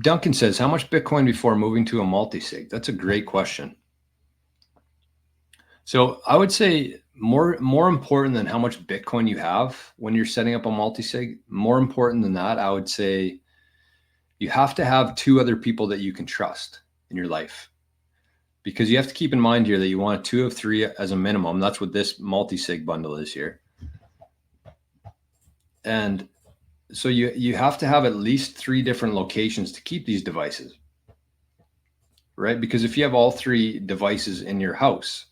Duncan says, how much Bitcoin before moving to a multi-sig? That's a great question. So I would say more important than how much Bitcoin you have when you're setting up a multi-sig, more important than that, I would say you have to have two other people that you can trust in your life. Because you have to keep in mind here that you want 2 of 3 as a minimum. That's what this multi-sig bundle is here. And so you have to have at least 3 different locations to keep these devices, right? Because if you have all 3 devices in your house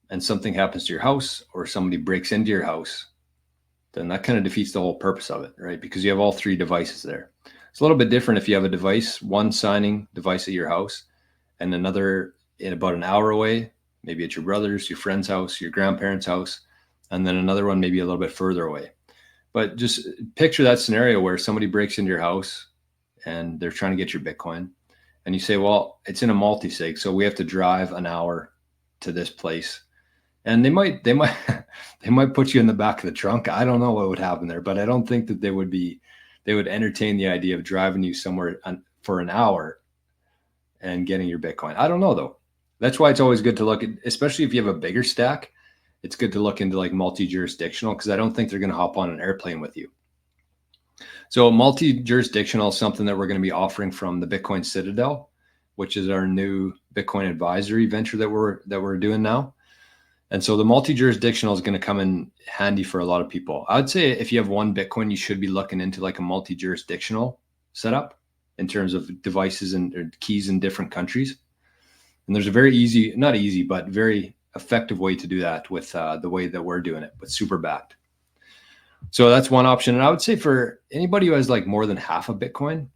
and something happens to your house or somebody breaks into your house, then that kind of defeats the whole purpose of it, right? Because you have all 3 devices there. It's a little bit different if you have a device, one signing device at your house and another in about an hour away, maybe at your brother's, your friend's house, your grandparents' house, and then another one maybe a little bit further away. But just picture that scenario where somebody breaks into your house and they're trying to get your Bitcoin. And you say, well, it's in a multi-sig, so we have to drive an hour to this place. And they might they might put you in the back of the trunk. I don't know what would happen there, but I don't think that they would entertain the idea of driving you somewhere for an hour and getting your Bitcoin. I don't know though. That's why it's always good to look at, especially if you have a bigger stack, it's good to look into like multi-jurisdictional, because I don't think they're going to hop on an airplane with you. So multi-jurisdictional is something that we're going to be offering from the Bitcoin Citadel, which is our new Bitcoin advisory venture that we're doing now. And so the multi-jurisdictional is going to come in handy for a lot of people. I would say if you have one Bitcoin, you should be looking into like a multi-jurisdictional setup in terms of devices and keys in different countries. And there's a very easy, not easy, but very effective way to do that with the way that we're doing it, but super backed. So that's one option. And I would say for anybody who has like more than half a Bitcoin,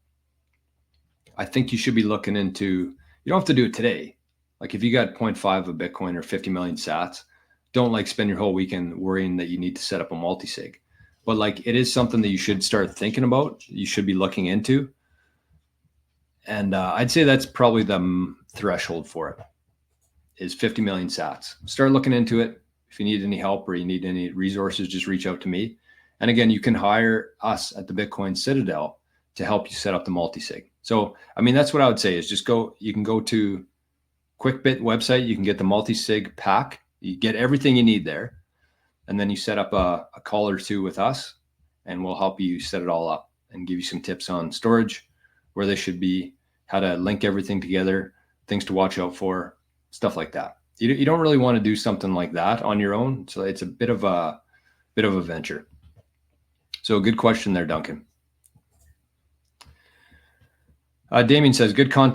I think you should be looking into, you don't have to do it today. Like if you got 0.5 of Bitcoin or 50 million sats, don't like spend your whole weekend worrying that you need to set up a multi-sig. But like it is something that you should start thinking about. You should be looking into. And I'd say that's probably the threshold for it is 50 million sats. Start looking into it. If you need any help or you need any resources, just reach out to me. And again, you can hire us at the Bitcoin Citadel to help you set up the multi-sig. So, I mean, that's what I would say is just you can go to QuickBit website. You can get the multi-sig pack. You get everything you need there. And then you set up a call or two with us and we'll help you set it all up and give you some tips on storage, where they should be, how to link everything together, things to watch out for, stuff like that. You don't really want to do something like that on your own. So it's a bit of a venture. So good question there, Duncan. Damien says, good content.